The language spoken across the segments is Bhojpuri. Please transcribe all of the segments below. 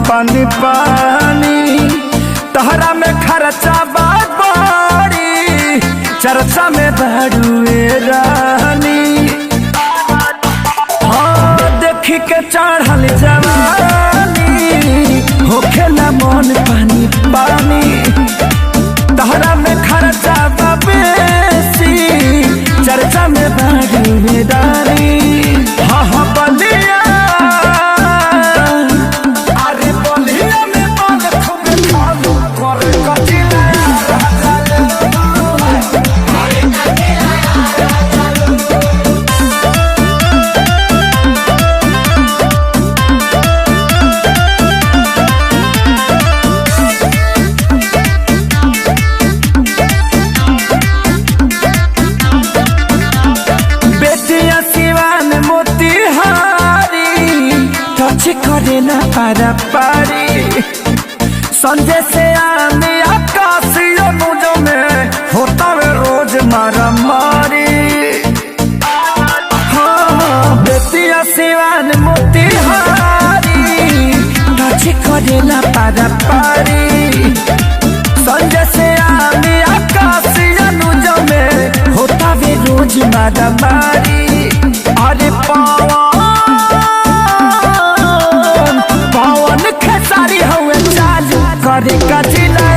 पानी पानी तहरा में खर्चा बात बड़ी चर्चा में बड़ुए रानी। हाँ देख के चढ़ल जवानी होखेला मन पानी पानी तहरा में खर्चा बेसी चर्चा में बड़ुए रानी। हाँ हाँ बलिया करे ना पारा पारी संजय से आने आकाशीय मुझो में होता वे रोज मारा मारी। हाँ बेतिया सिवान मोतिहारी टच करे ना पारा पारी संजय से आने आकाशीय मुझो में होता वे रोज मारा मारी। अरे पावा करे कचिला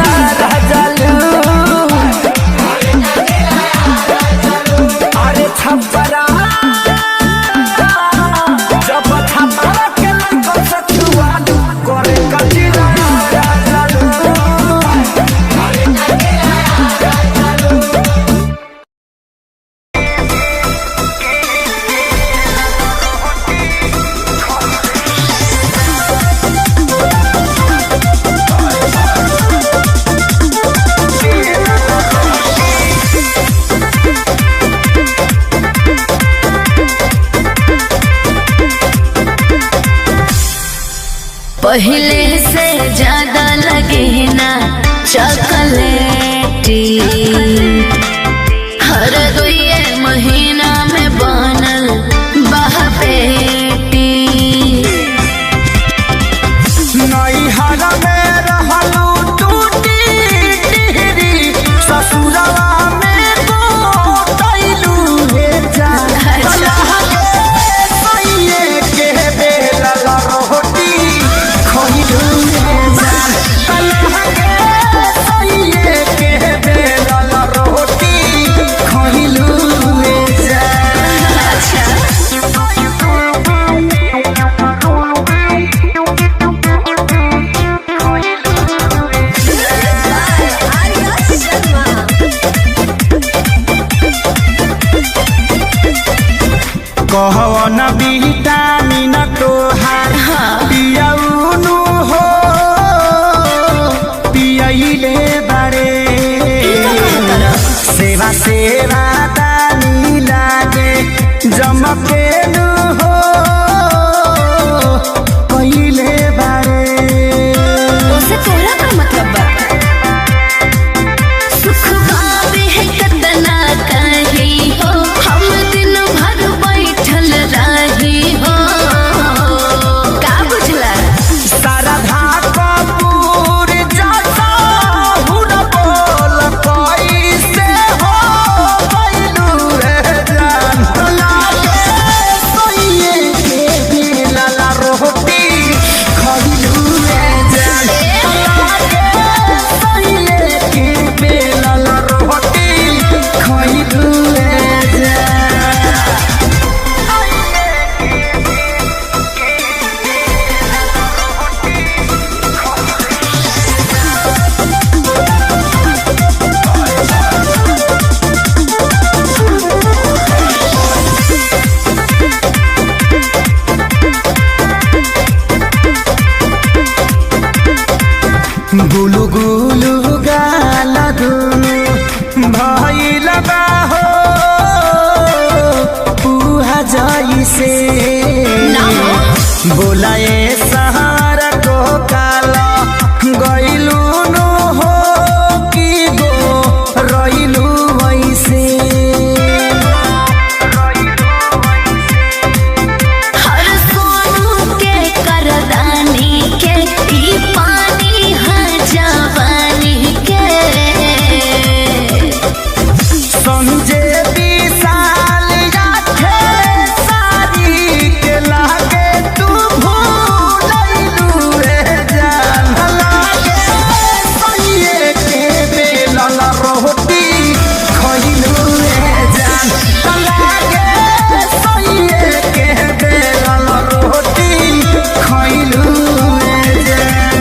अरे छपरा जब छपरा के लड़कों से छुआ करे कचिला पहले से ज्यादा लगे ना चॉकलेटी हर दुए महीना में बनल बहपेटी। नैहरा में रहलू टूटी टिहरी ससुरवा में गोटैलू हे जा के बेलल रोटी कहवन विटामिन तोहार पियौनु हो पियैले बारे सेवा सेवा दानी लागे जमकेनु हो कहिले बारे। उसे तोरा का मतलब बा सुख बाबे है कतना कही हो हम दिन भर बैठल रही हो रइलू वैसे हर सोनू के करदानी के ई पानी है जवानी के समझे विशाल याथे सारी के लागे तू भूलइलू रे जान लागे सनिए के बेलल रोटी खइलू रे जान लागे सनिए के बेलल रोटी खइलू रे जान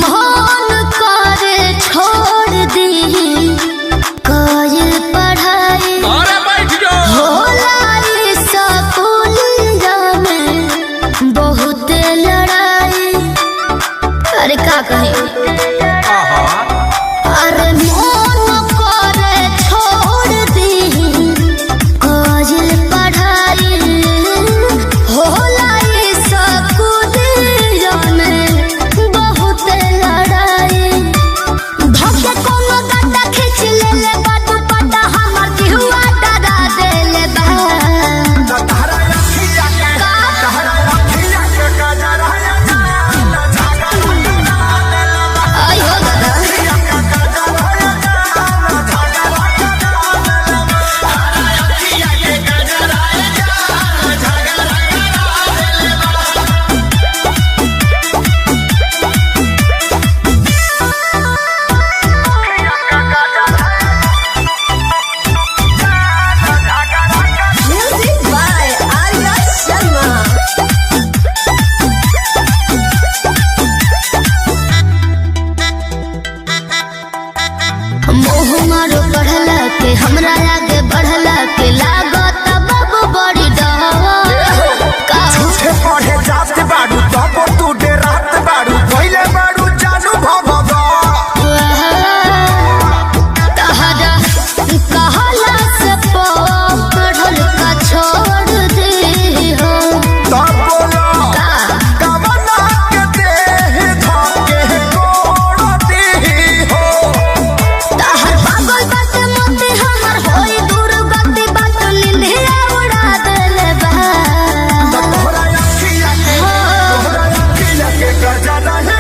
मन करे छोड़ दी कायल पढ़ाई होला ई स्कूलिया में बहुत लड़ाई। अरे का कहे अरे मन करे छोड़ दी कायल पढ़ाई होला ई स्कूलिया में बहुत लड़ाई। धक्के कोनो गड्ढा खींच लेले बा दुपट्टा हमर जिहुआ डरा देले बा। तहरा अखिया के गजरा आई हो दादा Music by Arya Sharma. मोह मारो बढ़ला के हमरा आगे बढ़ला के लागत बाबू बड़ी डर का झूठे पढ़े जात बाड़ू तब तू डेरात बाड़ू पहिले बाड़ू जानू भभगा तहरा कहला से पढ़ल का छोड़ दे हो तब बोला का कवना के देह धके कोड़ दी हो तहर पागल बात मते हमर होई दूर गति बात निंदिया उड़ा देले बा। तोहरा अखिया के गजरा है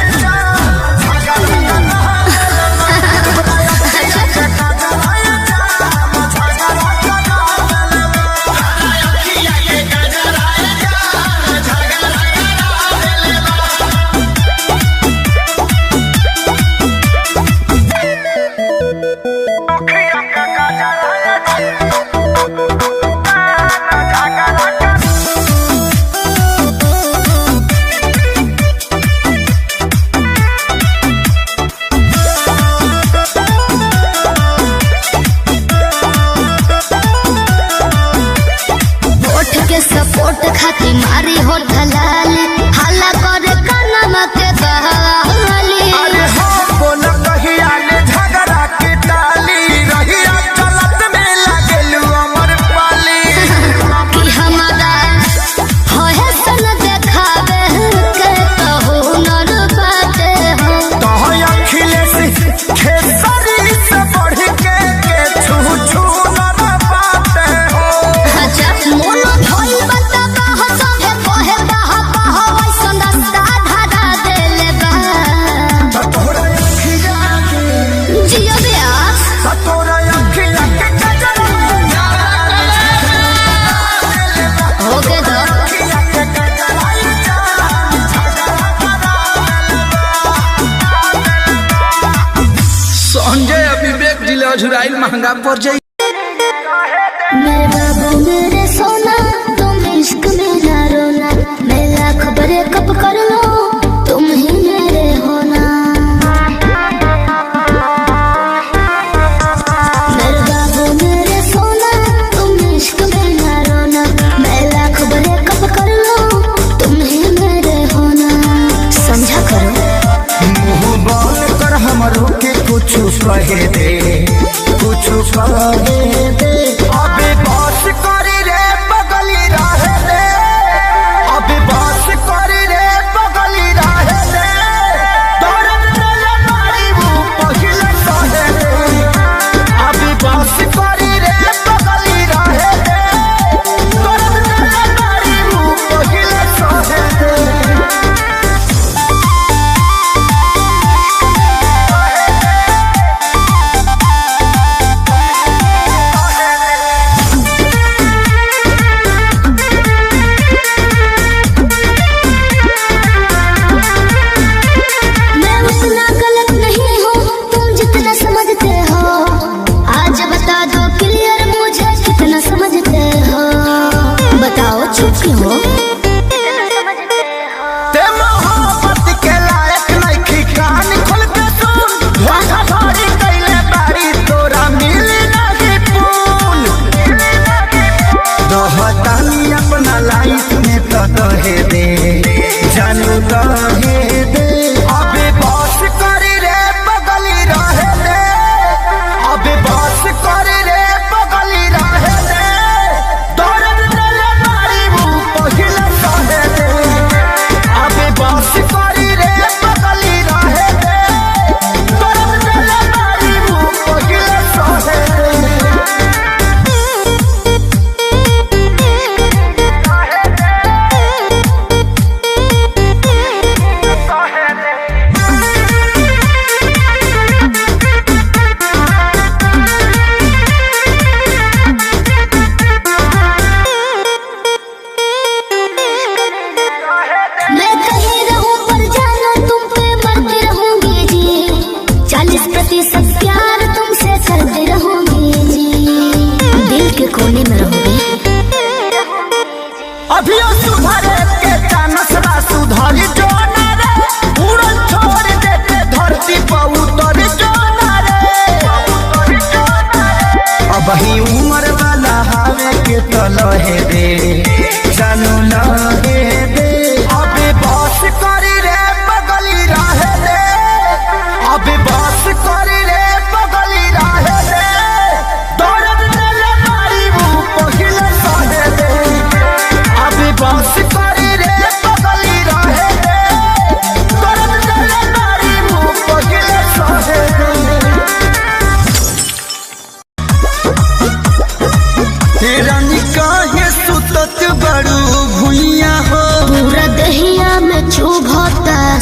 होठ के सपोर्ट खाती मारी हो ढलाली हल्ला करे कानमा के बहाली। अरे हो बोल कहिया ने झगड़ा के टाली रहिया चलत में लागेलू अमर पाली कि हमारा होए सन देखावे के तो हुनर बाटे हो तोह अखिलेश खेसरी से बढ़ के छू छू न पाते हो जब मोन भइल बता कह सभे कहे बाह बाह वैसन रास्ता धरा देले बा। तोरा अखिया के जियो ब्यास तोरा अखिया के गजरा होके दो अखिया के गजरा संजय विवेक जिला झुराइल महंगा पड़ जाई। मेरे बाबू मेरे सोना तुम इश्क में ना रोना मैं लाख बड़े कप कर लो तुम ही मेरे होना। मेरे बाबू मेरे सोना तुम इश्क में ना रोना मैं लाख बड़े कप कर लो तुम ही मेरे होना। समझा करो मुंह बोल कर हमरो के कुछ कहे दे कुछ कहे दे अबे बस करी रे बगली रहे दे अबे बस करी रे बगली रहे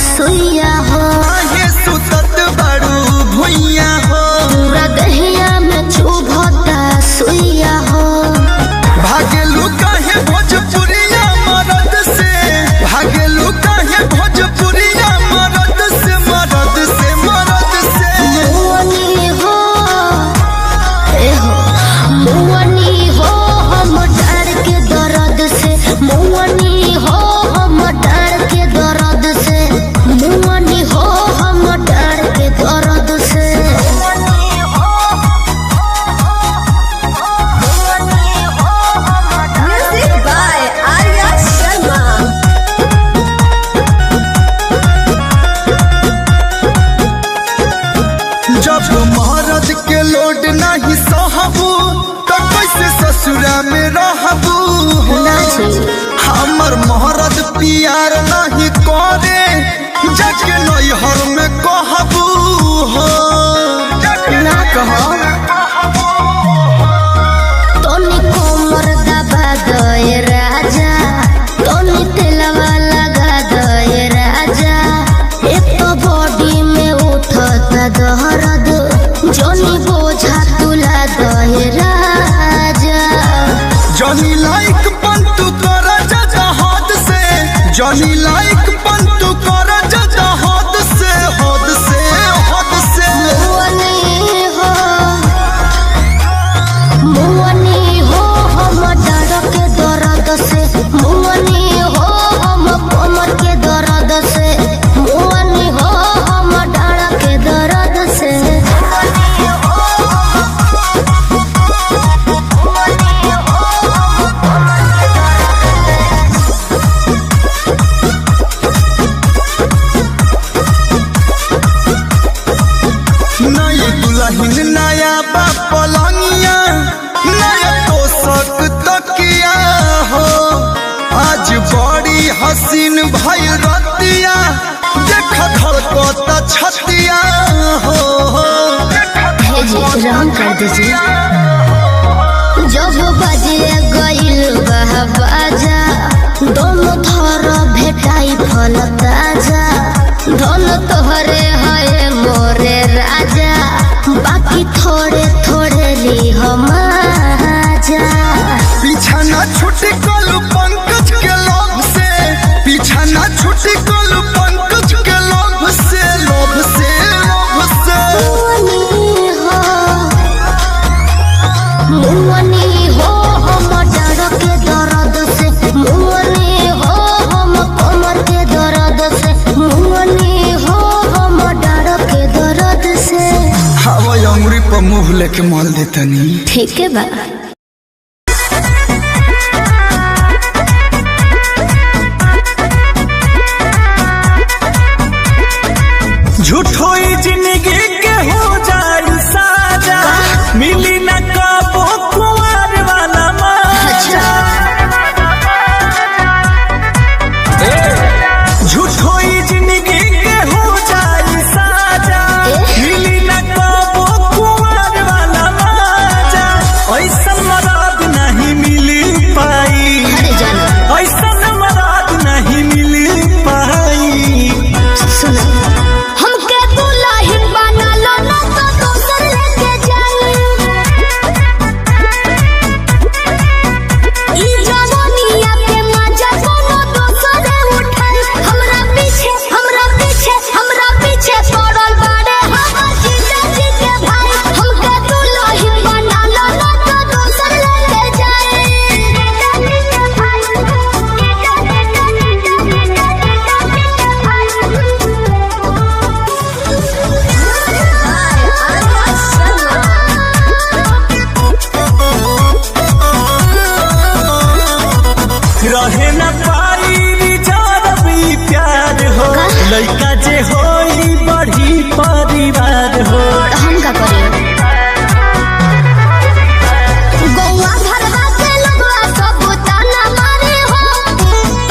सुइया हो काहे सुतत बड़ू भुइया हो पूरा दहिया में चुभता सुइया हो भागेलू काहे भोजपुरिया मरद से भागेलू काहे भोजपुरिया मरद से मरद से मरद से मुअनी हो ए हो मुअनी हो हम डर के दर्द से मुअनी हो हम डर के दर्द से मुअनी हो हम डर के दर्द से Music by Arya Sharma. जब महाराज के लोड नहीं सहबू तो कैसे ससुरा में रहबू ना जी हमर महाराज प्यार नहीं करे जाके नैहर में कहबू हो ना कहो तोनी कोमर दबा गए राजा तोनी तेलवा लगा गए राजा एक तो बॉडी में उठता दर्द जोनी बोझा तुला गए राजा जॉनी लाइक पंतु कर जजा हद से जॉनी लाइक पंतु कर जजा हद से हद से हद से मुअनी हो हम डर के दर्द से मुअनी हो हम कमर के दर्द से मुअनी हो हम डर के दर्द से नई दुल्हन नया पलंगिया नया तोशक तकिया हो आज बड़ी हसीन भई रतिया देख धड़कता छतिया हो भेजी रहम कर दीजिए जब बजे गईल बह बाजा दोनों थर भेटाई फल ताजा दोनों तोहरे है मोरे राजा बाकी थोड़े थोड़े ली हम आजा पीछा ना छुटी कल पंकज के लोभ से पीछा ना छुटी कल पंकज के लोभ से लोभ से लोभ से मुअनी हो हम डर के दर्द से मुअनी हो हम कमर के दर्द से मुअनी हो हम डर के दर्द से हवा अंगुरी पर मुंह लेके माल देतनी ठीक है बा झूठो ही जिंदगी के हो जाए साजा मिली न कबो कुंवर वाला मजा झूठो ही जिंदगी के हो जाए साजा मिली न कबो कुंवर वाला मजा ऐसा मराद नहीं मिली पाई अरे जाना ऐसा मराद नहीं मिली पाई सुना हमके दुल्हन बना लो ना तो दोसर लेके जाई ई जवानिया के मजा कोनो दोसर उठाई हमरा पीछे पड़ल बाड़े हमर जीजा जी के भाई हमके दुल्हन बना लो ना तो दोसर लेके Arya Sharma. रहे न पाई जब भी प्यार हो लड़का जे होई बड़ी परिवार हो हम का करिए गौवा घरवा के लगवा सब ताना मारे हो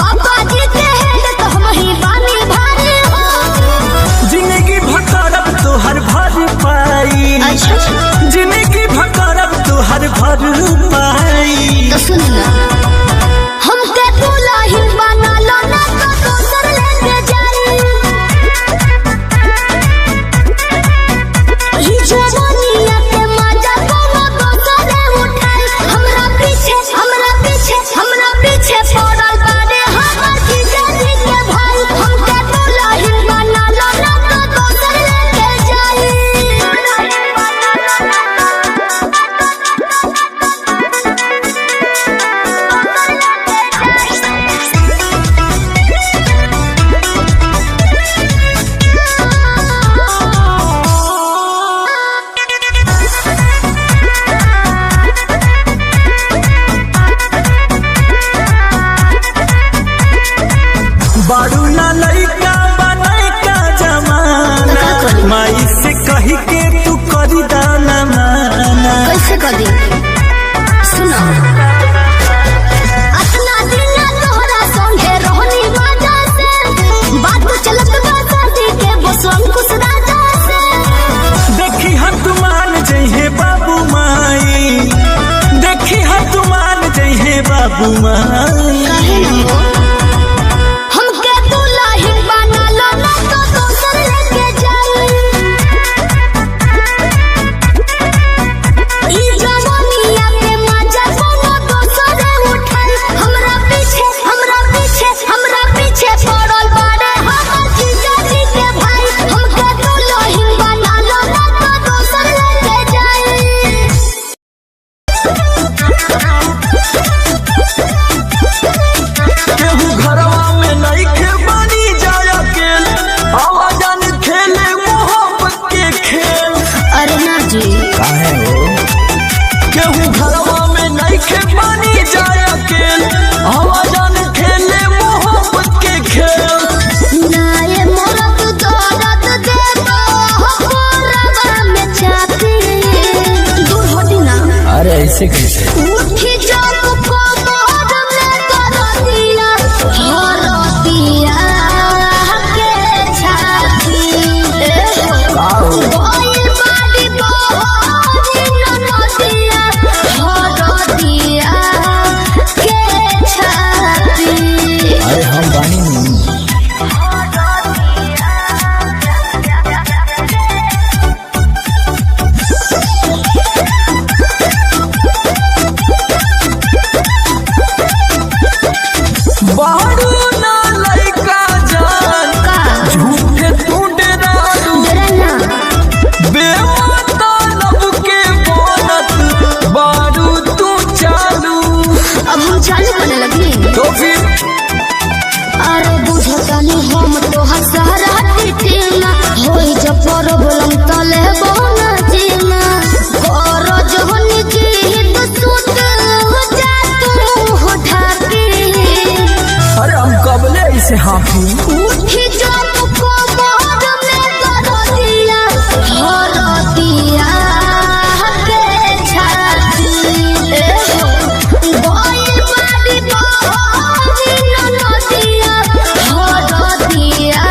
पापा जी के हेड तो हम ही बानी भारी हो जिंदगी भकरब तोहर भर पाई जिंदगी भकरब तोहर भर पाई तो सुन ना हमके दुल्हन बना लो ना तो दोसर लेके जाई घुमाई। काहे ना हो हमके दुल्हन बना लो ना तो दोसर लेके जाई। ई जवानिया पे मजा कोनो दोसर उठाई। हमरा पीछे पड़ल बाड़े हमर जीजा जी के भाई। हमके दुल्हन बना लो ना तो दोसर लेके जाई। केहू घरवा में नइखे बनी जाय अकेले, आवाजन खेले मोहब्बत के खेल। अरे ना जी काहे हो केहू घरवा में नइखे बनी जाय अकेले, आवाजन खेले मोहब्बत के खेल। नाये मोरत दर्द दे दो कोरवा में चापी। दूर होती ना अरे ऐसे कैसे उठी जब कोमर में करतिया हरतिया के छाती। बोल बाड़ी बोली ननदिया हरतिया के छाती। अरे हम बानी नहीं। बारू ना लइका जान का झूठे तू डरालू, डरना बेमतलब के बोलत बारू तू चालू। अब हम चालू करने लगी। तो फिर अरे बुझतानी हम तो हसारा पीटेना होई जब प्रॉब्लम तले बोना जीना करो जोन की तो सूत हो जा तू हो ढाके। अरे हम कबले इसे हाफी उठी जब कोमर में करतिया हरतिया के छाती। बोल बाड़ी बोली ननदिया हरतिया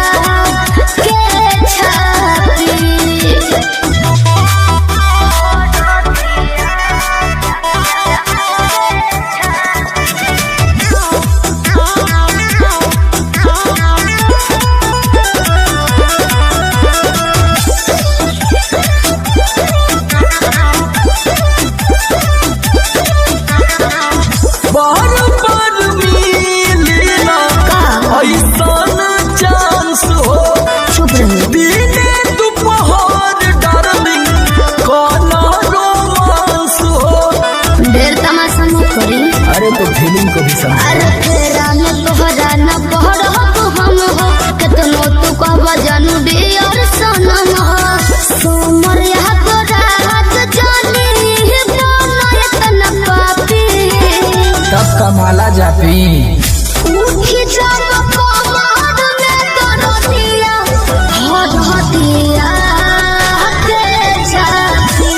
के छाती। बार बार मिलेला का ऐसन चांस हो, चुप रही दिने दोपहर डार्लिंग काला रोमांस हो। ढेर तमाशा मत करी। अरे तो फीलिंग को भी समझ। अरे तेरा न तोहरा न पहर हो हम हो कितनो तू कहबा जानू डियर सनम हो। सोमर यहाँ तो रात जानी बोला इतना पापी। तब कमाला जापी उठी जब कोमर में करतिया हरतिया के छाती।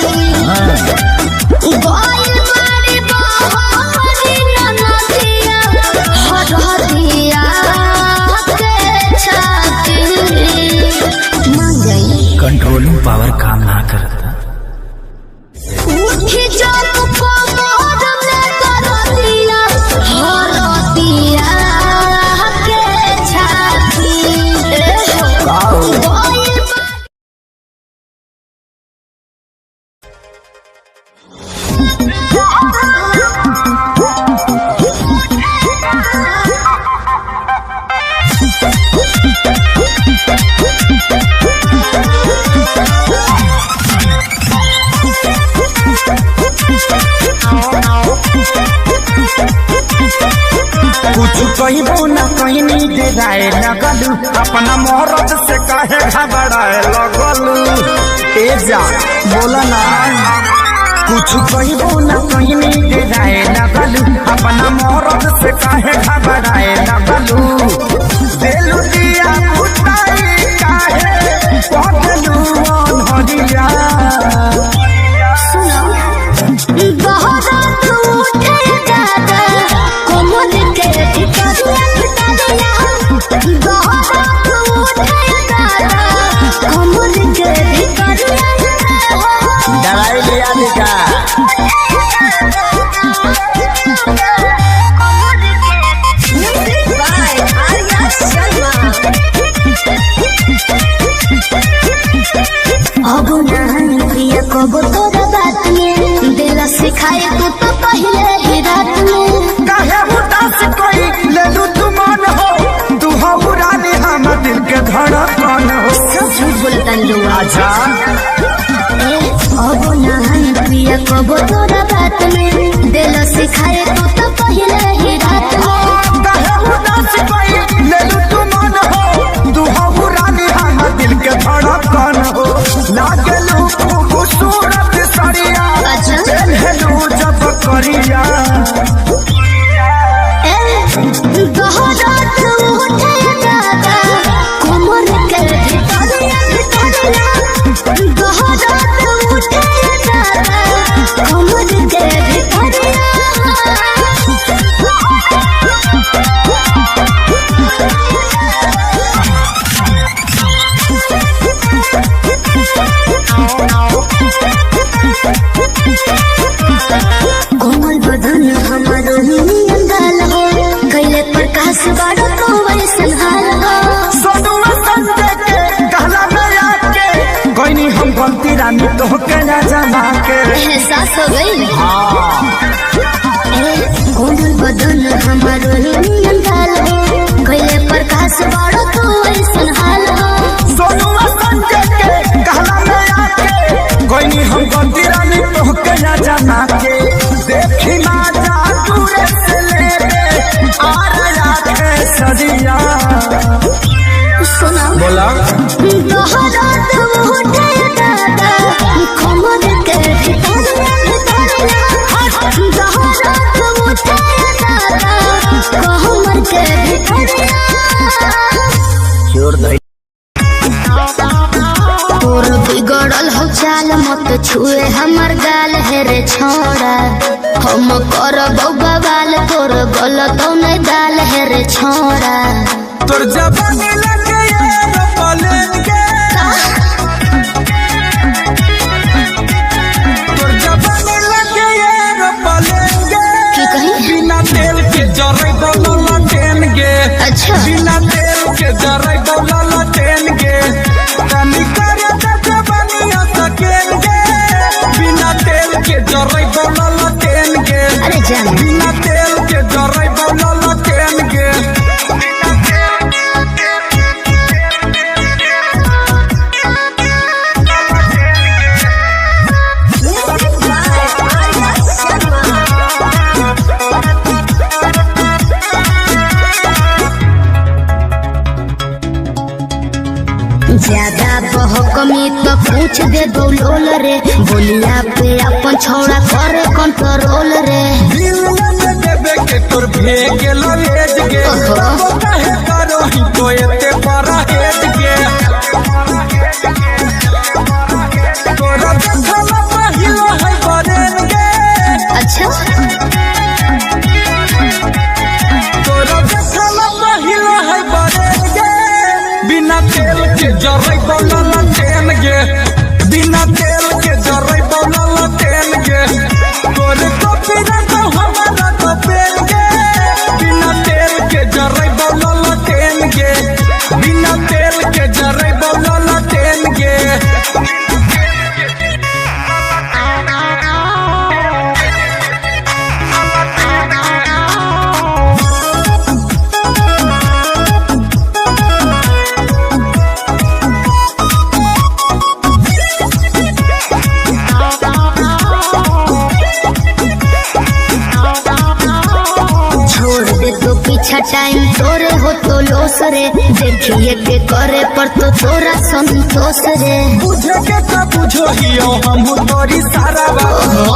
बोल बाड़ी बोली ननदिया हरतिया के छाती। मान गई कंट्रोलिंग पावर काम ना करता। उठी जब कोमर में करतिया हरतिया के छाती। बोल कुछ कहिबो ना कहीं नहीं डेराए लगलू, अपना मोहरत से काहे घबराए लगलू। ए जा बोला ना कुछ कहिबो ना कहीं नहीं डेराए लगलू, अपना मोहरत से काहे घबराए लगलू। देलू दिया बुताई काहे पहलू अनहरिया। बहरत उठे जादा कोमल के टिकरिया टिकरिया। बहरत उठे जादा कोमल के टिकरिया। दवाई लिया निका कबो तोरा बात में दिल सिखाए तू तो पहले ही रात में काहे उदास कोई ले लू तू मन हो तू हो पुरानी हम दिल के धड़कन हो सब झूठ बोलता लोग आजा अब नहन पिया कबो तोरा बात में दिल सिखाए तू तो पहले ही रात में काहे उदास कोई ले लू तू मन हो तू हो पुरानी हम दिल के धड़कन हो लागलू खूबसूरत सरिया अच्छा हेलू जब करिया गहरात उठे दादा कमर के भितरिया गहरात उठे दादा कमर के भितरिया कोमल बदन हमारो नियन गाल हो कैले प्रकाश बाड़ो तो वैसन हाल हो सोनुआ संजय के कहला में आके कोई नहीं हम गलती रानी तो के ना जमा के एहसास हो गई कोमल बदन हमारो नियन गाल हो कैले प्रकाश बाड़ो तो वैसन हाल हो सोनुआ संजय के कहला में आके कोई नहीं हम गलती रानी तो के ना जमा के देखी ना जा दूर से ले आ रहा के सदिया सुना बोला गहरात उठे दादा कमर के भितरिया गहरात उठे दादा कमर के भितरिया तोर बिगड़ल हो चाल मत छुए हमर गाल है रे छोड़ा हम करबो बवाल तोर गलत नहीं दाल है रे छोड़ा तोर जवानी लगे यार पलन के तोर जवानी लगे यार पलन के की कही बिना तेल के जरे बोला टेन गे अच्छा बिना तेल के जरे बोला टेन गे कमी करे त जवानी सकेन गे बिना तेल के जरे बोला टेन गे अरे जान बिना तेल के जरे बोला टेन गे Music by Arya Sharma. ज्यादा बहकमी तो पूछ दे बोलोल रे बोलिया पे अपन छोड़ा करे कंट्रोल रे दिल में देवे के तोर भेग लेज गे ओहो। काहे करो ही तो एते बड़ा हेज गे तोरा देखला पहिलो है बरेन गे अच्छा तोरा देखला पहिलो है बरेन गे बिना तेल के जरै बोला टेन गे बिना तेल के जरै बोला टेन गे तोरे तो बिना तो हमारा तो पेन गे बिना तेल के जरै बोला टेन गे बिना तेल के जरै बोला टेन गे छोड़ दे तो पीछा टाइम तोरे हो तो लोस रे देखिए के करे पर तो तोरा संतोष रे बुझे के तो बुझो हियो हम तोरी सारा बा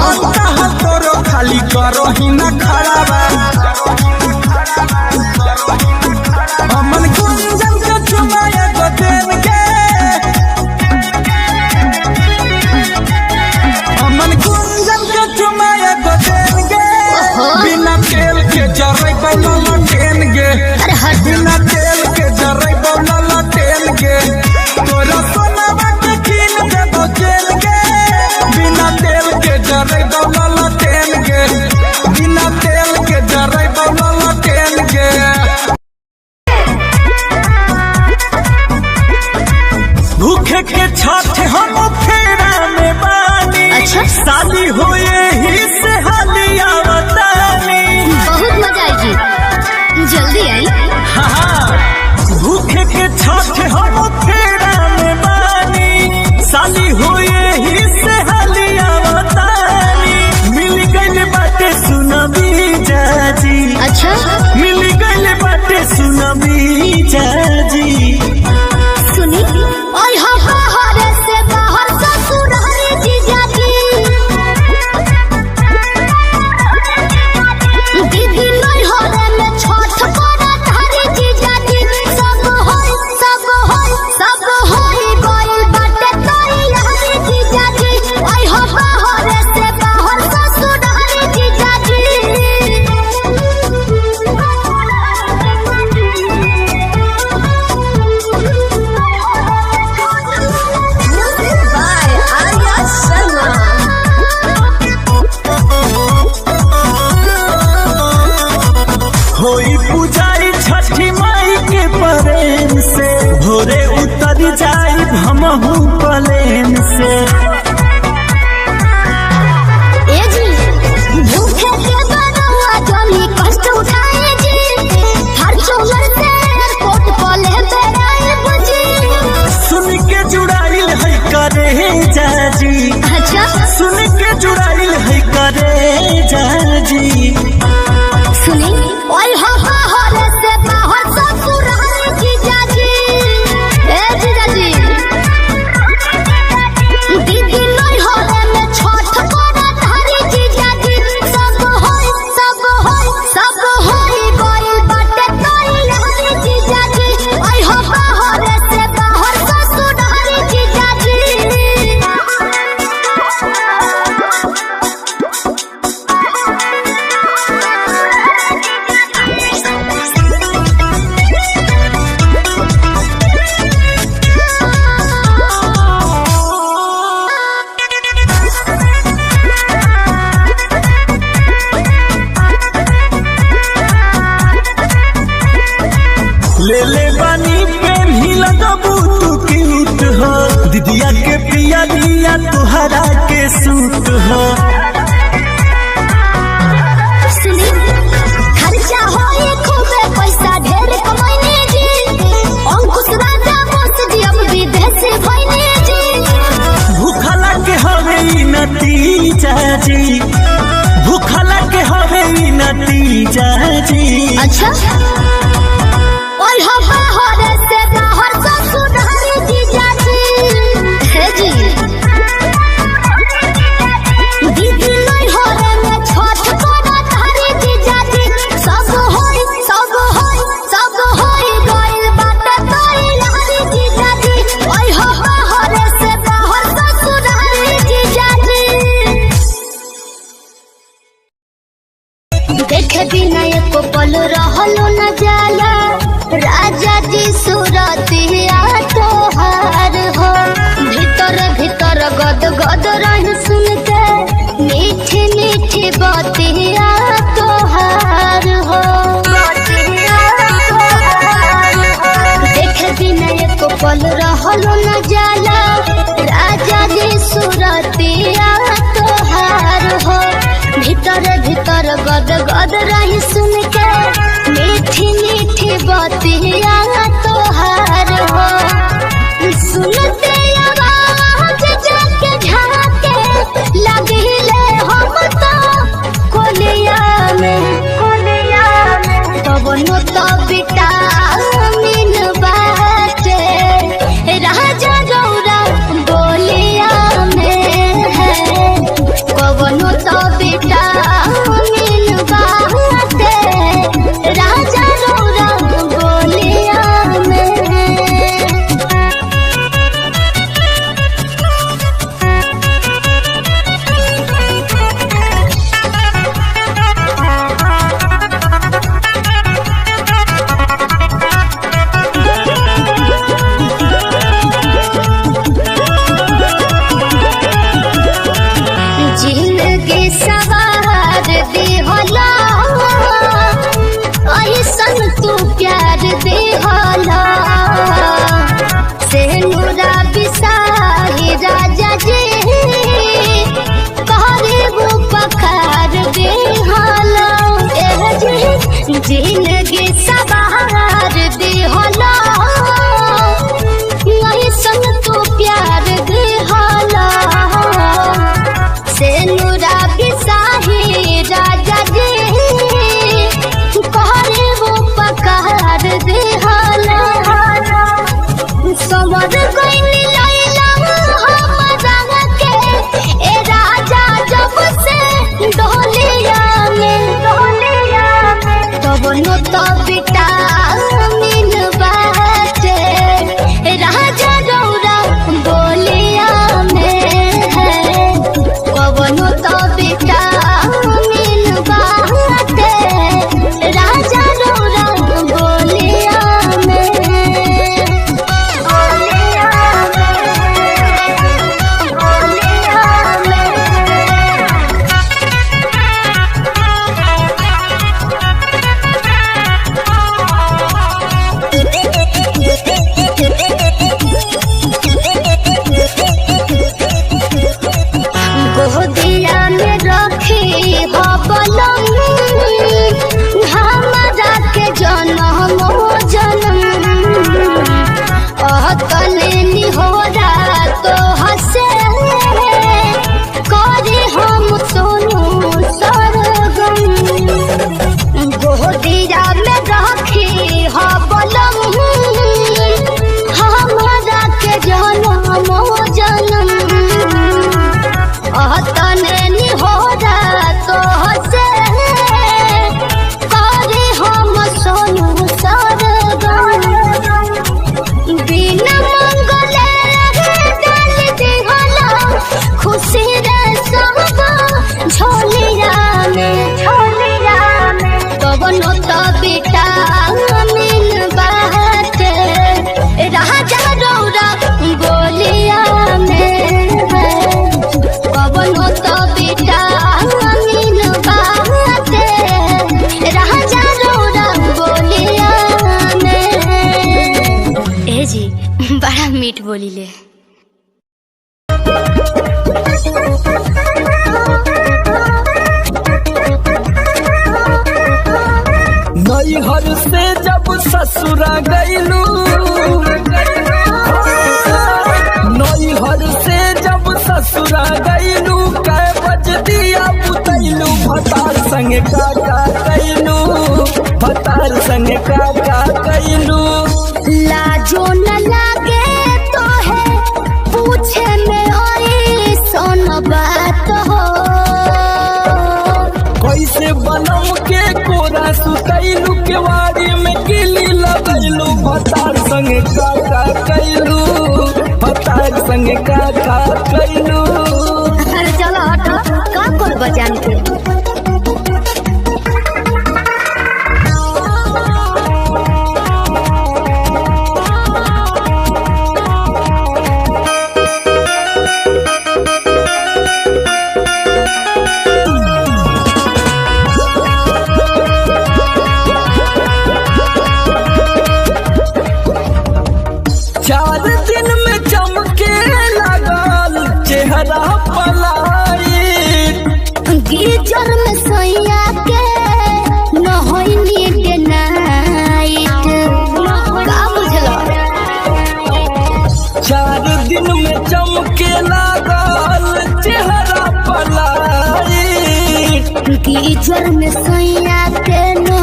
अंतः तोरो खाली करो ही ना खड़ा बा हमन गुंजन के चुमाए तो देन के हमन गुंजन के चुमाए तो देन के बिना तेल के जरै बोला टेन गे अरे हट बिना तेल के जरै बोला टेन गे तोरा सोनावा के कीन दे बचेल गे बिना तेल के जरै बोला टेन गे बिना तेल के जरै बोला टेन गे भूखे के छठ हम फेरा में बानी शादी होए ही से हालिया बतानी। बहुत मजा आएगी, जल्दी आई। भूखे के छठ हम फेरा में बानी, शादी होए ही से हालिया बतानी। मिल गइल बाटे सुनबी जाजी, अच्छा मिल गइल बाटे सुनबी जाजी। सुनी और बाहर से बाहर ससुराल जीजाजी, दीदी नहीं हो रे में छठ बड़ा धारी जीजाजी। सब होई गइल बाटे तैयारी जीजाजी। और बाहर से बाहर ससुराल जीजाजी। Music by Arya Sharma. होई पुजारी छठी माई के प्रेम से, भोरे उतर जाई हमहू प्लेन से। ए जी भूखे के बनवा जमी कष्ट उठाए जी। हर चोर से एयरपोर्ट पले बेराए बुझी। सुन के जुड़ाइल है करे जाजी, अच्छा सुन के जुड़ाइल है करे जाजी। सुनी ओए बाहर से बाहर ससुराल जीजाजी। ए जीजाजी दीदी नहीं हो रे में छठ बड़ा धारी जीजाजी। सब होई गइल बाटे तैयारी जीजाजी। ओए बाहर से बाहर ससुराल जीजाजी। ले ले बानी पेन ही लगबू तू क्यूट हो, दीदिया के पिया दिया तुहरा के सूट हो। सुनी खर्चा होए खूबे पैसा ढेर कमाइने जी। अंकुश राजा बस जी अब विदेश भइने जी। भूखला के हवे ई नतीजा जी, भूखला के हवे ई नतीजा जी। अच्छा और बाहर से बाहर ससुराल जीजाजी। हे जी दीदी नहीं हो रे में छठ बड़ा धारी जीजाजी। सब होई गइल बाटे तैयारी जीजाजी। और बाहर से बाहर ससुराल जीजाजी। देखे बिना एको पल रहलो न जाला, राजा जी सुरतिया तोहार हो। भीतर भीतर गद गद रह सुन के मीठी मीठी बतिया तोहार हो। देखे बिना एको पल रहलो न जाला, राजा जी सुरतिया तोहार हो। भीतर भीतर गद गद रही सुन के मीठी मीठी बतिया तोहार हो। सुनते आवाज जाके झाके लगिले हम तो कोलिया में कवनो तो विटामिन बाटे राजा गौरा बोलिया में है। कवनो तो विटामिन बाटे राजा गौरा बोलिया में। जिंदगी सवार देहला ऐसन तू प्यार देहला से नूरा बिसाही राजा जी जिंदगी सवार दे होला ऐसन तो प्यार दे होला से नुरा बिसाही राजा जी कहरे वो पकार दे होला समर कोई लैला हमरा के ए राजा जब से डोलिया में तब नो तो विटामिन बाटे राजा रौरा बोलिया में है तब नो तो विटामिन बाटे राजा रौरा बोलिया गोदिया में रखी हो बलम हमरा के जन्म कलेनी हो तो हसे करे हम सोनू सरगम गोदिया में रखी हो बलम हमरा के जन्म तने निहोरा तो हसे करे हम सोनू सरगम बिना मंगले डाल दिहला खुशी रे सब झोलिया में कवनो तो विटामिन बाटे राजा रौरा बोलिया में कवनो तो विटामिन बाटे राजा रौरा बोलिया में ए जी बड़ा मीठ बोलीले नैहर से जब ससुरा गईलू नैहर से जब ससुरा गईलू कै बज दिया बुतैलू भतार संगे का कैलू भतार संगे का कैलू लाजो न लागे तो है पूछे में ओए सोन बात हो कैसे बनम के कोरा सुतैलू केवाड़ी में गिली लगैलू भतार संगे का कैलू भतार संगे का कैलू अरे चलो हटो का कर बजान के गिरजर में सैया के न होइनी डे नाइट का बुझलो 4 दिन में चमके लागल चेहरा पलाई गिरजर में सैया के न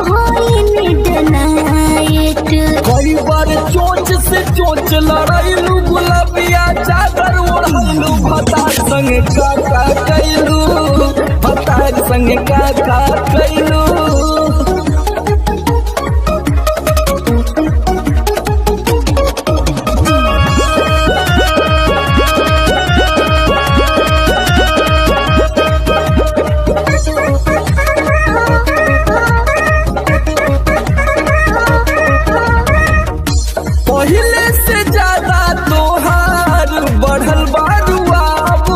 होइनी डे नाइट कई बार चोंच से चोंच लड़ाइलू गुलाबिया चादर ओढ़लू भतार संगे का कैलू भतार संगे का कैलू पहले से ज्यादा तोहार बढ़ल बारुआब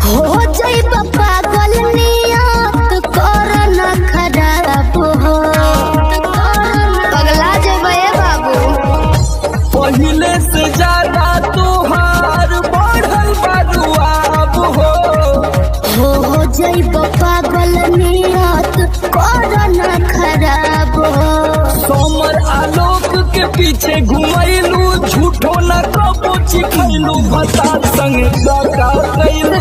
हो जाई पागल नियत कर न खराब हो पगला जेबे बाबू पहले से ज्यादा तोहार बढ़ल बारुआब हो जाई पागल नियत कर न समर आलोक के पीछे घुमैलू झूठो न कबो चिखैलू भतार संगे का कैलू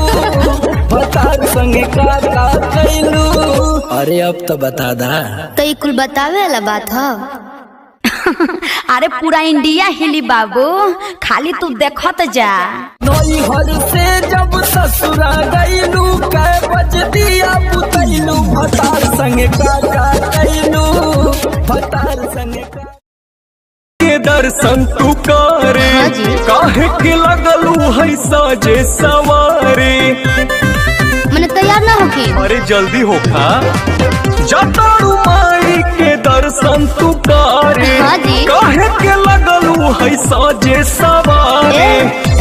भतार संगे का कैलू। अरे अब तो बता दा। तो ये कुल बतावे वाला बात है। अरे पूरा इंडिया हिली बाबू, खाली तू देखत जा। नैहर से जब ससुरा गईलू कै बज दिया बुतैलू भतार संगे का कैलू भतार संगे के दर्शन तू करे काहे के लगलू है साजे सवारे। मैंने तैयार ना होगी। अरे जल्दी होखा जतारू माई के दर्शन तू करे हाँ जी। काहे के लगलू है साजे सवारे।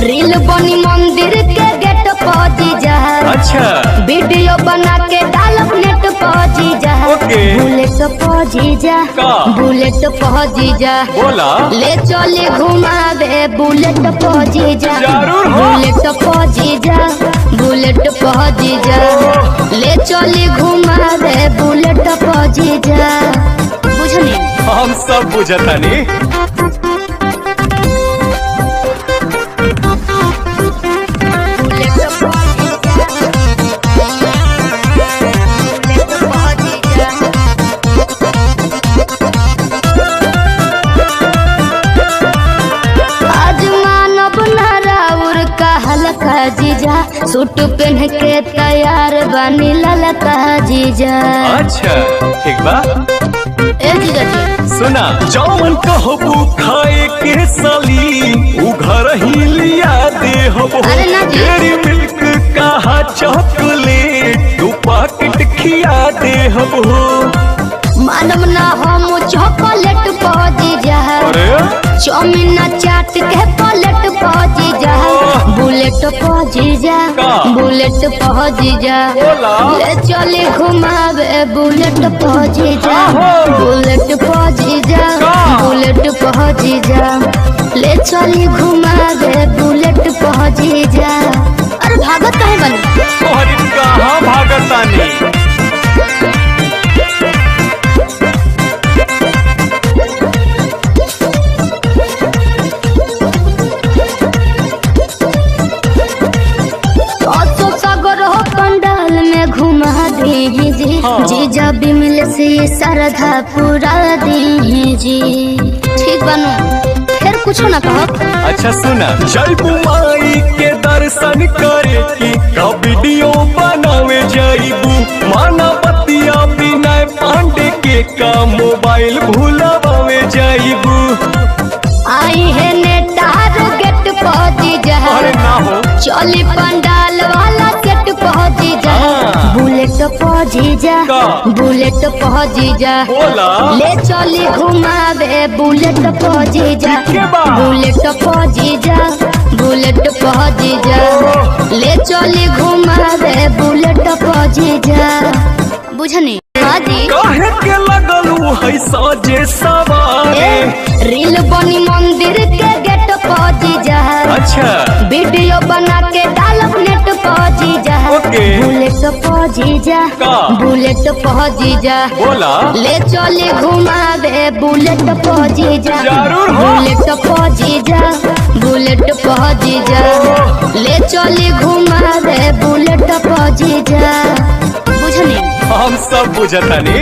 रील बनी मंदिर के गेट पहुंची जा। अच्छा वीडियो बना के डालब नेट पहुंची जा। ओके। बुलेट पहुंची जा का? बुलेट पहुंची जा। बोला ले चले घुमावे बुलेट पहुंची जा। जरूर हो। बुलेट पहुंची जा बुलेट पहुंची जा। ले चले घुमावे बुलेट पहुंची जा। बुझनी हम सब बुझतानी। जीजा सूट पहन के तैयार बनी ललका जीजा। अच्छा ठीक बा। ए जीजा जी सुना जौन कहबू खाए के साली उ घर ही लिया दे हबो। अरे ना जी। डेरी मिल्क कहा चॉकलेट तू पैकेट खिया दे हबो। मानव ना हम चॉकलेट पहुंची जा। चाउमीन चाट के प्लेट पहुंची जा। बुलेट पहुंची जा का? बुलेट पहुंची जा। बोला। ले चले घुमावे बुलेट पहुंची जा। बुलेट पहुंची जा का? बुलेट पहुंची जा। ले चले घुमावे बुलेट पहुंची जा। अरे भागत काहे बनी? तोहरी कहाँ भागतानी। पंडाल में घुमा दीजिए जीजा बिमल से श्रद्धा पूरा दीजिए। ठीक बनू फिर कुछ ना कहो। अच्छा सुना जयबू माई के दर्शन करे की का वीडियो बनावे जाइबू। माना बतिया बिना पांडे के का मोबाइल भूलावे जाइबू। आई है नेटार गेट पहुंची जा। अरे ना हो चली पंडाल वाला गेट पहुंची जा। बुलेट पहुंची जा का? बुलेट पहुंची जा। बोला। ले चली घुमावे बुलेट पहुंची जा। ठीक है बा। बुलेट पहुंची जा बुलेट पहुंची जा। ले चली घुमावे बुलेट पहुंची जा। बुझनी हाँ जी। काहे के लगलू है साजे सवारे। रील बनी मंदिर के गेट पहुंची जा। अच्छा वीडियो बना के डालब नेट पहुंची जा। ओके। बुलेट पहुंची जा का? बुलेट पहुंची जा। बोला ले चले घुमावे बुलेट पहुंची जा। जरूर हो। बुलेट पहुंची जा बुलेट पहुंची जा। ले चले घुमावे बुलेट पहुंची जा। बुझनी हम सब बुझतानी।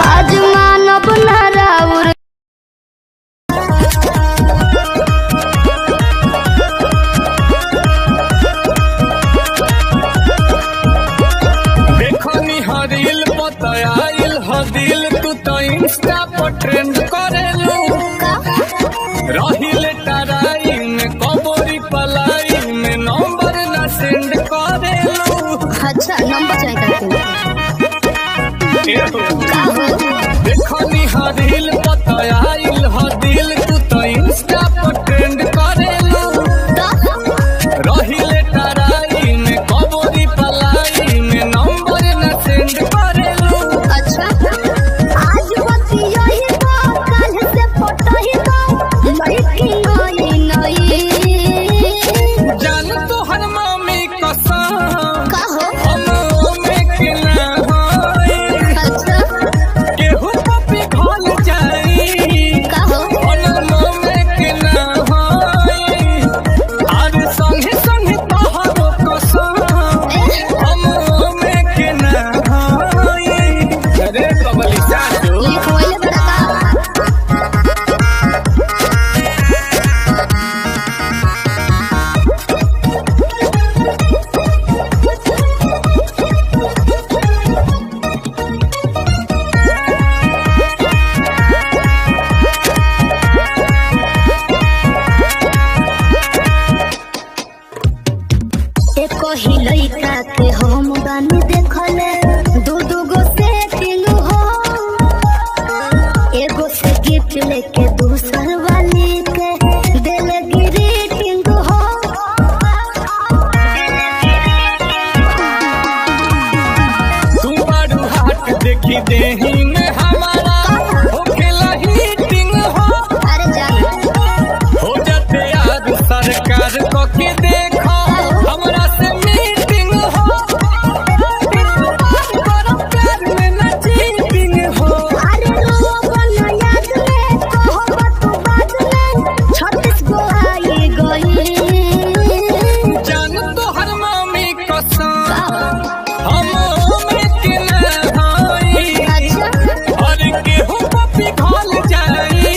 आज मानव नाराउर देखनी हरील पताइल हदिल तू तो इंस्टा पर ट्रेंड करेलू। रहिले टराई में कबोरी पलाई में नंबर ना सेंड करेलू। अच्छा नंबर चाहिए देखनी हरील पताइल हदिल तू तो इंस्टा पर ट्रेंड करेलू। रहिले टराई में कबोरी पलाई में नंबर ना सेंड करेलू। अच्छा आज दूसर वाली के दिल ग्रीटिंग हो। तुम बड़ू हाथ देखी देही में हमारा होखेला हीटिंग हो। अरे जान हो जाते याद सरकार को के देखो हमरा से मीटिंग हो। बड़ा प्यार में ना चीटिंग हो। अरे रोवन याद में कहो तू बात में 36 गो आई गई। जान तो हर मम्मी कसम हम में के ना होई। और केहू पपी घोल जाई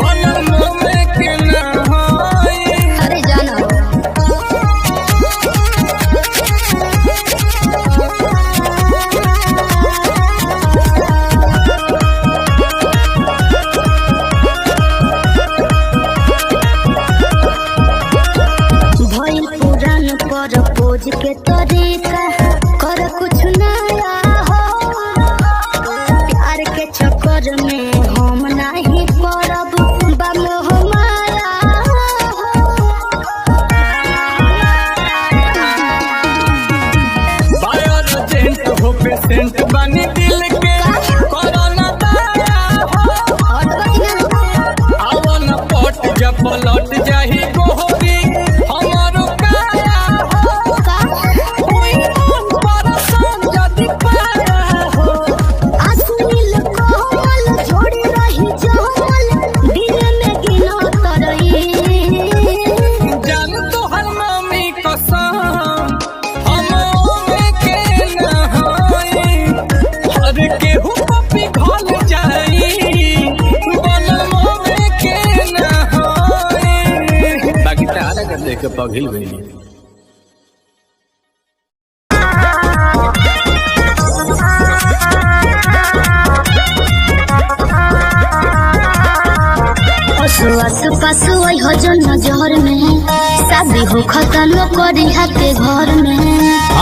बनम में के ना होई। अरे जाना भइल पुरान पर पोज के तरीका कर कुछ नया हो। प्यार के चक्कर में हम नहीं पड़ब बमोह माया बायोजेंट हो पेशेंट बनी दिल के कोरोना दाया हो। आओ न पट जब पलट जाही गोहरी हमारो काया हो। कोई मन परसान जदि पाया हो। अश्लील कोमल छोड़ी रही जमल दिल में गिनो तरई। जान तो हर मम्मी कसम हम में के ना होई। हर केहू पपी घोल जाई बनम में के ना होई। बाकी तारा कर देख के पगहिल गई। आस पास वही हो जो नजर में शादी हो खत्म करी हाथे घर में।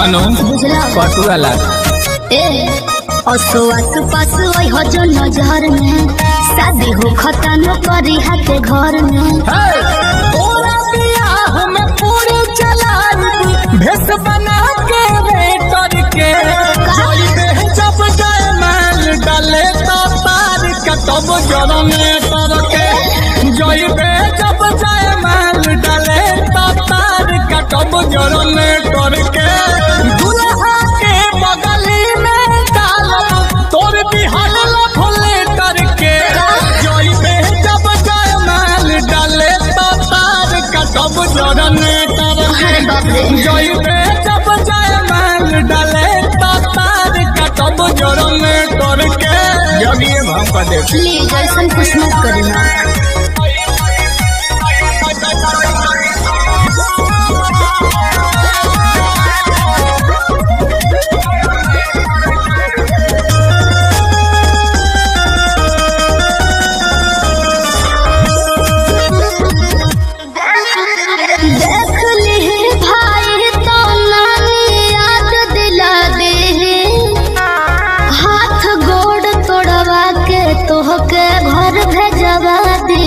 अनु बुझला पटुआ ला ए असो आस पास वही हो जो नजर में शादी हो खत्म करी हाथे घर में। तोरा बियाह में पूरी चलाई भेस बना के वेटर के। जइबे जब जयमाल डाले तो तार कटब जरने तर के। जइबे जब जयमाल डाले तो तार कटब जरने तर के। दुल्हा के बगली में डालब तोर बिहार भोले तर के। जइबे जब जयमाल डाले तो तार कटब जरने तर अरे बाप के। रे जइबे जब जयमाल डाले तो तार कटब जरने तर के। जब ये भाव का देख प्लीज ऐसा कुछ मत करना। देख ली भाई तो नानी याद दिला दे। हाथ गोड़ तोड़वा के तोहके घर भेजवा दे।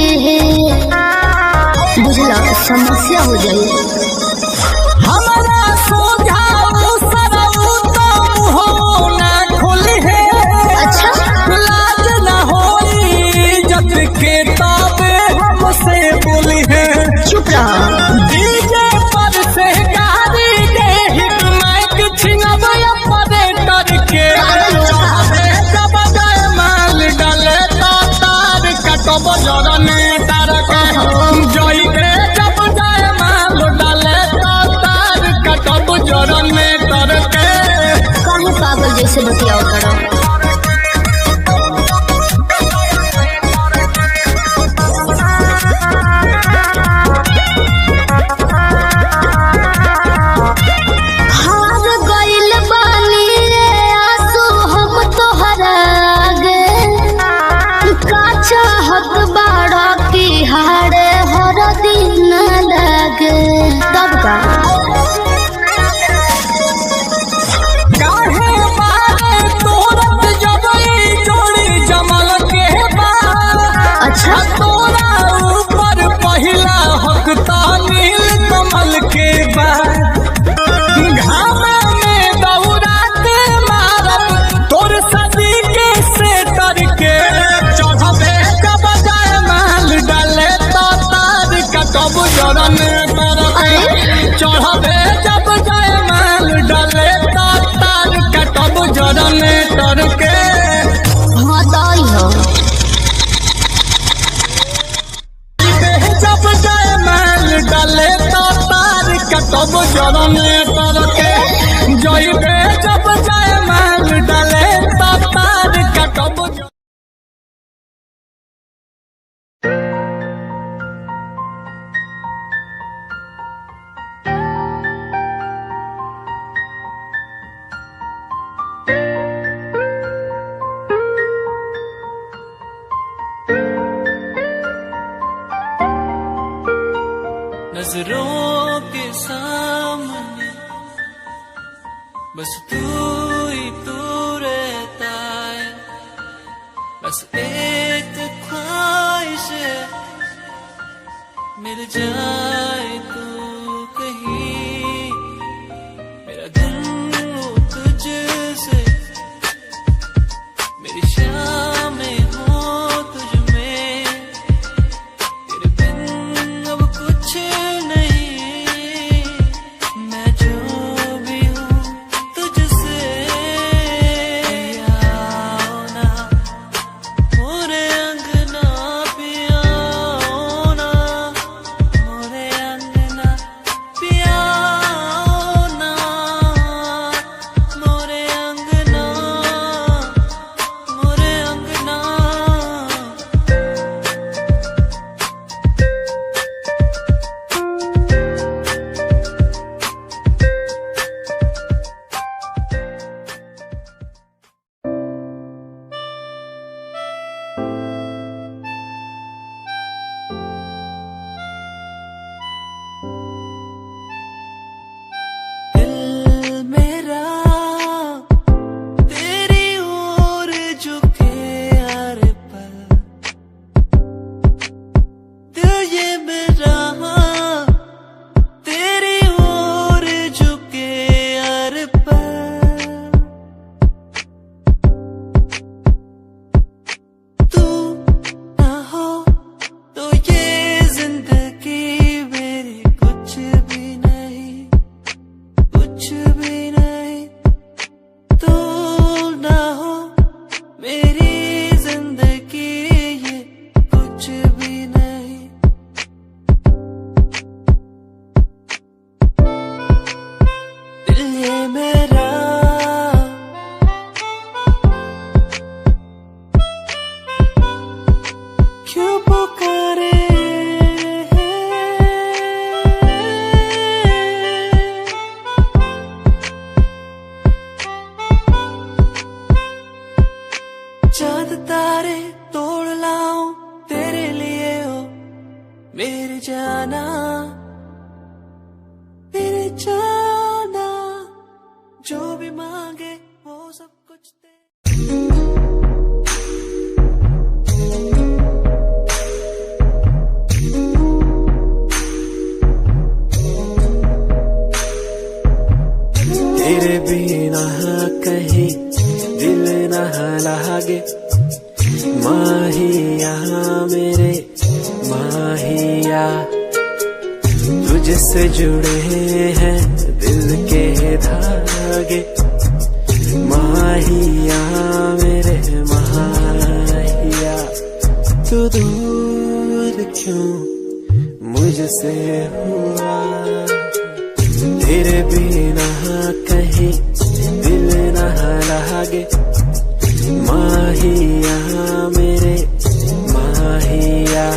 बुझला समस्या हो जाए। हमारा सोझाऊ सरऊ तो हो ना खुली है। अच्छा लाज न होई जत के ताबे हमसे बोली है। चुप रहा। डीजे पर से गाड़ी दे हिट माइक छिनबे ऑपरेटर के। चाहे जब जयमाल डाले तो तार कटब जरने तर के। जइबे जब जयमाल डाले तो तार कटब जरने तर के। काहे पागल जैसे बतियाओ करो। हार गइल बानी रे आंसू हम तोहरा आगे। का चाहत बाड़ा की हारे हर दिन लगे। तब का काहे बारे तोरा चमकता नील कमल के बाद घामा में दौरात मारब तोर सदी के सेटर के चढ़बे जब जाए माल डाले तो तार कटब जरन करके चढ़बे जब जाए माल डाले तो तार कटब जरन करके हाँ दाई हो जब जाए माल डाले तो तार कटब जरन करके जइबे जब जाए माल डाले तो तार कटब नजरों के सामने बस तू ही तू रहता है, बस एक ख्वाहिश है मिल जाए तू कहीं, मेरा दिन हो तुझसे, मेरी शामें हो तुझ में, तेरे बिन अब कुछ नहीं, मैं जो भी हूँ तुझसे, आओ ना मोरे अंगना पिया, आओ ना मोरे अंगना पिया, आओ ना मोरे अंगना, मोरे अंगना। दिल मेरा तेरी ओर झुके हर पल, दिल ये मेरा तेरी ओर झुके हर पल, तू ना हो तो ये जिंदगी मेरी कुछ भी नहीं, कुछ भी नहीं, तू ना हो मेरी जिंदगी ये कुछ भी नहीं, दिल ये मेरा क्यों पुकारे, चांद तारे तोड़ लाऊं तेरे लिए हो मेरे जाना, मेरे जाना, जो भी मांगे वो सब कुछ दे। तेरे बिना कहीं दिल न लागे, माहिया मेरे माहिया, तुझसे जुड़े हैं दिल के धागे, माहिया मेरे माहिया, तू दूर क्यों मुझसे हुआ, तेरे बिना कहीं दिल न लागे, माहिया मेरे माहिया।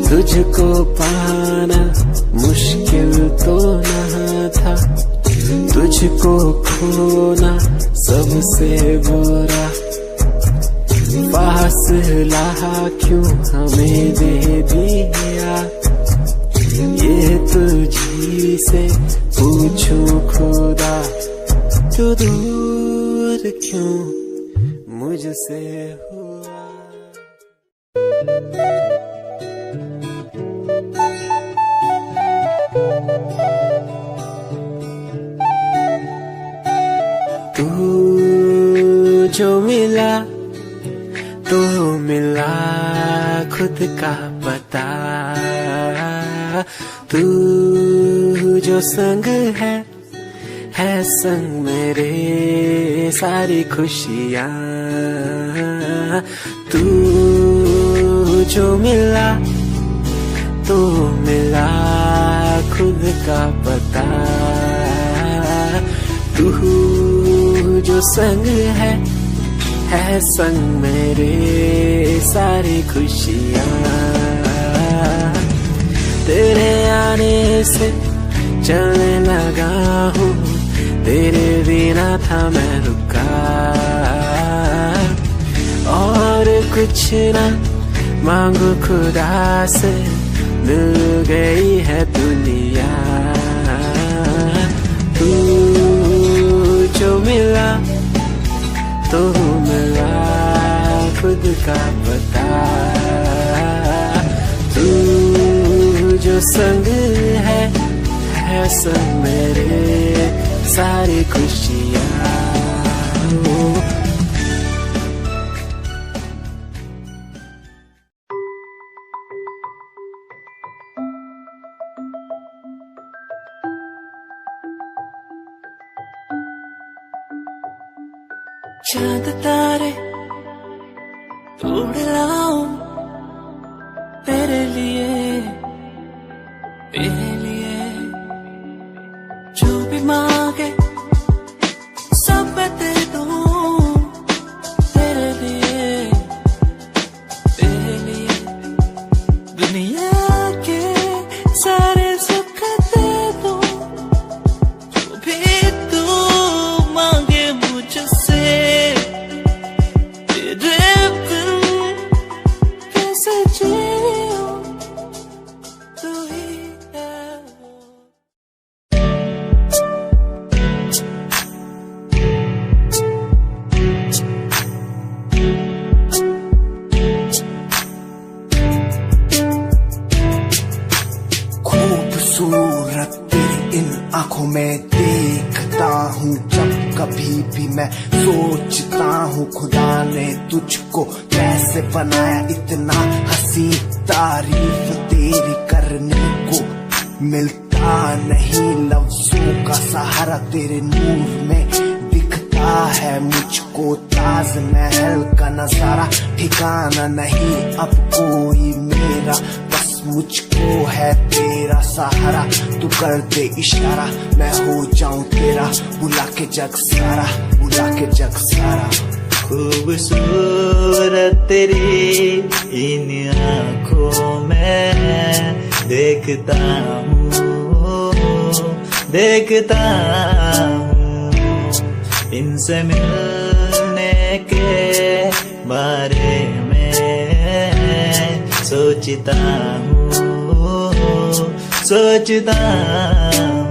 तुझको पाना मुश्किल तो न था, तुझको खोना सबसे बुरा, फासला क्यों हमें दे दिया, ये तुझी से पूछूं खुदा तू दूर क्यों मुझसे हुआ। तू जो मिला तो मिला खुद का पता। तू जो संग है संग मेरे सारी खुशियाँ। तू जो मिला तो मिला खुद का पता। तू जो संग है संग मेरे सारी खुशियाँ। तेरे आने से चलने लगा हूँ, तेरे बिना था मैं रुका। और कुछ ना मांगू खुदा से, मिल गई है दुनिया। तू जो मिला तो मिला खुद का पता। तू जो संग है संग मेरे सारी खुशियाँ। चांद तारे तोड़ लाऊं तेरे लिए, तेरे लिए जो भी मांगे सब मैं दे दूं। तेरे लिए, तेरे लिए दुनिया के सारे सुख दे दूं। जो भी तू मांगे मुझसे, तेरे बिन कैसे जियूं, तू ही है वो। खूबसूरत तेरी इन आंखों में देखता हूँ जब कभी भी मैं सोचता हूँ खुदा ने तुझको कैसे बनाया इतना हंसी। तारीफ तेरी करने को मिलता नहीं लफ्जों का सहारा, तेरे नूर में दिखता है मुझको ताजमहल का नजारा। ठिकाना नहीं अब कोई मेरा, बस मुझको है तेरा सहारा। तू कर दे इशारा मैं हो जाऊं तेरा, बुला के जग सारा, बुला के जग सारा। खूबसूरत तेरी इन आँखों में देखता हूँ, देखता हूँ। इनसे मिलने के बारे में सोचता हूँ, सोचता हूँ।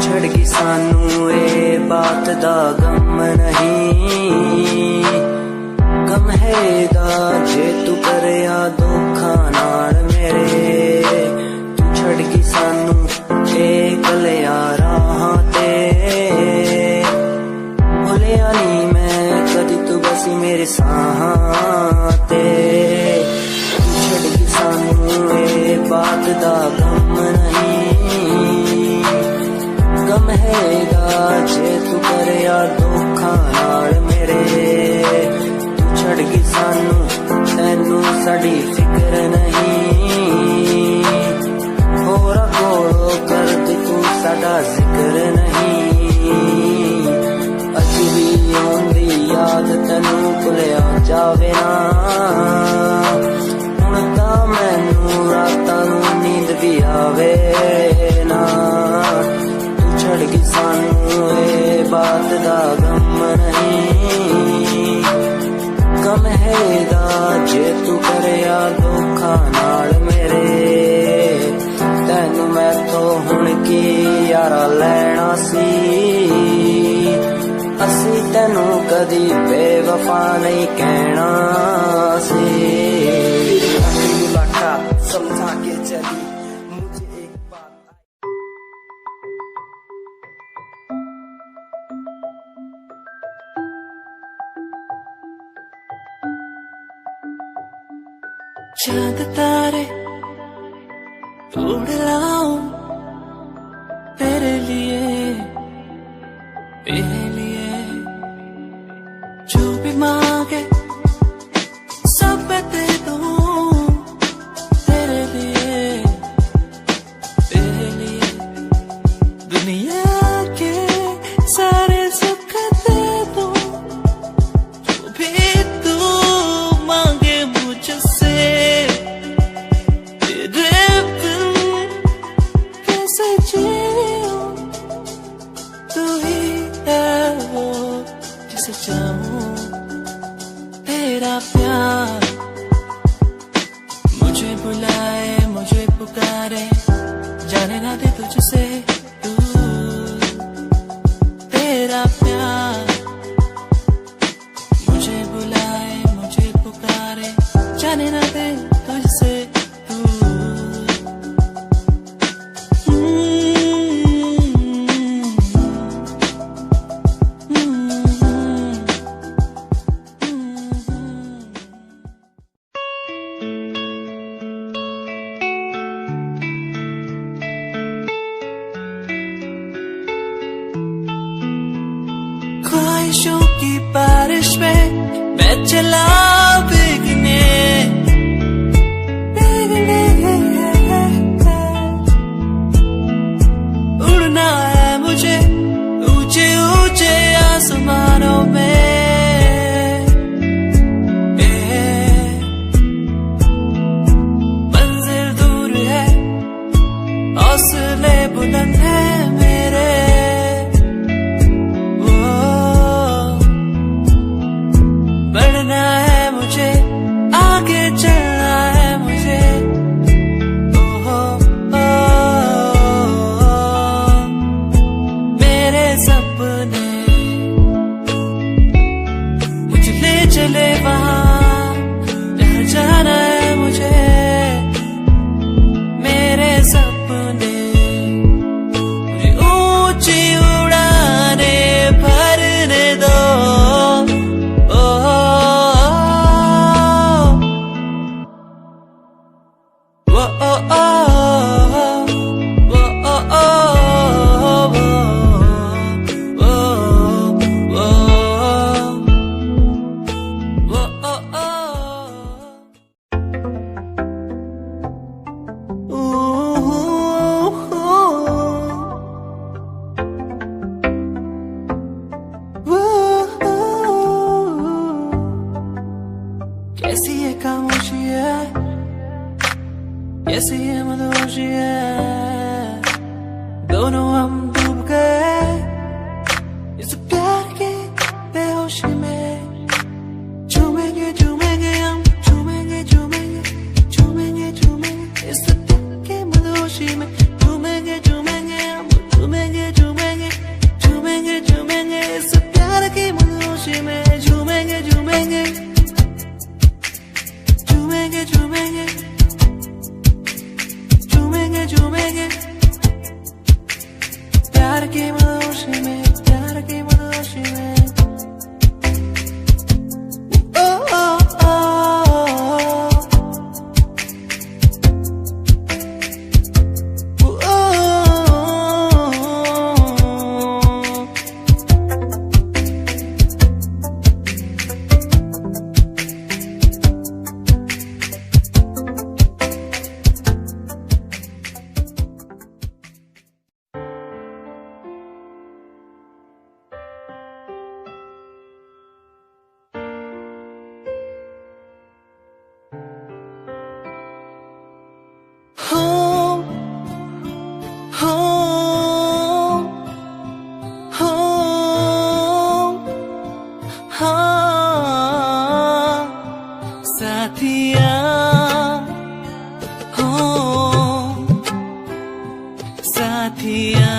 छड़गी सानू ए बात दा गम नहीं, गम है दा जे तू करया धोखा नाल मेरे। तू छड़गी सानू ए गलिया राहां ते, भुलिया नी मैं कदी तू बसी मेरे साहां ते। तू छड़गी सानू ए बात दा गम नहीं, गम है जे तू करया धोखा नाल मेरे। तू छड़ गई सानू तैनू साड़ी फिक्र नहीं, होरा कोलो कर दे तू साडा जिक्र नहीं। अज भी आउंदी याद तैनू भुलिया जावे ना, हुण तां मैनू रातां नू नींद भी आवे ना। जे तू करे या धोखा नाल मेरे तैनू मैं तो हुण की यारा लैना सी असी तैनू कदी बेवफा नहीं कहना सी मुलाका समझा के चली मुझे एक बात चांद तारे उड़ लाऊं तेरे लिए जो भी मांगे सब मैं दे दूं तेरे लिए दुनिया के सारे सुख दे दूं जो भी तू मांगे मुझसे तेरे बिन कैसे जीऊं तू ही है वो जिसे चाहूं तेरा प्यार मुझे बुलाए मुझे पुकारे जाने ना दे तुझसे दूर तेरा प्यार मुझे बुलाए मुझे पुकारे जाने ना दे तुझसे ख्वाहिशों की बारिश में मैं चला भीगने उड़ना है मुझे ऊंचे ऊंचे आसमानों में मंजिल दूर है हौसले बुलंद है मेरे बढ़ना है मुझे आगे चलना है मुझे मेरे सपने मुझे ले चले वहाँ जहाँ जाना है मुझे मेरे सपने मुझे ऊंची उड़ाने भरने दो कैसी ये खामोशी है कैसी ये मदहोशी है दोनों हम डूब गए इस प्यार के बेहोशी में झूमेंगे झूमेंगे हम झूमेंगे झूमेंगे झूमेंगे झूमेंगे इस प्यार के मदहोशी में झूमेंगे झूमेंगे हम झूमेंगे झूमेंगे झूमेंगे झूमेंगे इस प्यार की मदहोशी में झूमेंगे झूमेंगे झूमेंगे झूमेंगे झूमेंगे झूमेंगे प्यार की मदहोशी में प्यार की मदहोशी में ओ ओ ओ साथिया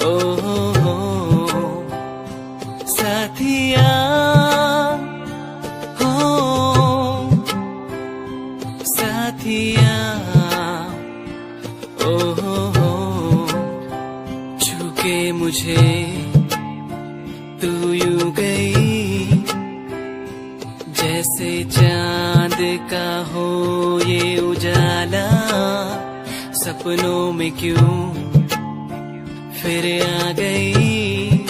ओ हो साथिया हो साथिया ओ हो छूके मुझे तू यूं गई जैसे चांद का हो ये उजाला सपनों में क्यों फिर आ गई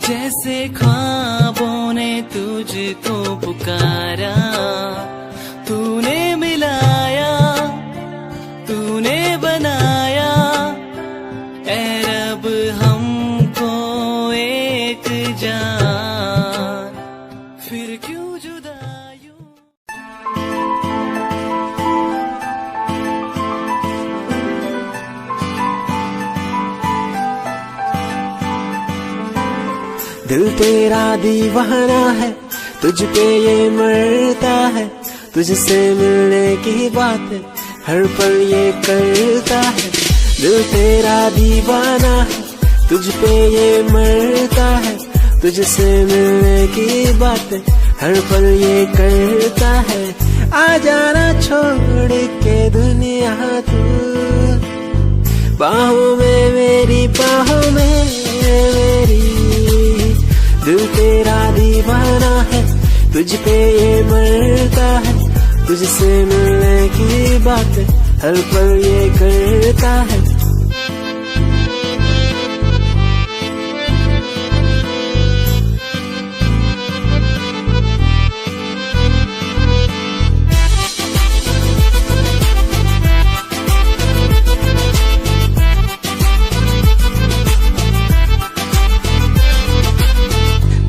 जैसे ख्वाबों ने तुझको पुकारा तूने मिलाया तूने बनाया ऐ रब हमको एक जान फिर क्यों जुदा यूं दिल तेरा दीवाना है तुझ पे ये मरता है तुझसे मिलने की बात हर पल ये करता है दिल तेरा दीवाना है तुझ पे ये मरता है तुझसे मिलने की बात हर पल ये करता है आ जाना छोड़ के दुनिया तू बाहों में मेरी बाहों में मेरी दिल तेरा दीवाना है तुझ पे ये मरता है तुझसे मिलने की बात हर पल ये करता है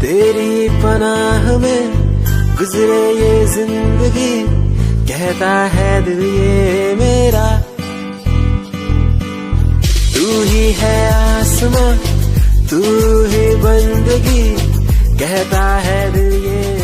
तेरी पनाह में गुजरे ये जिंदगी कहता है दिल ये मेरा तू ही है आसमां तू ही बंदगी कहता है दिल ये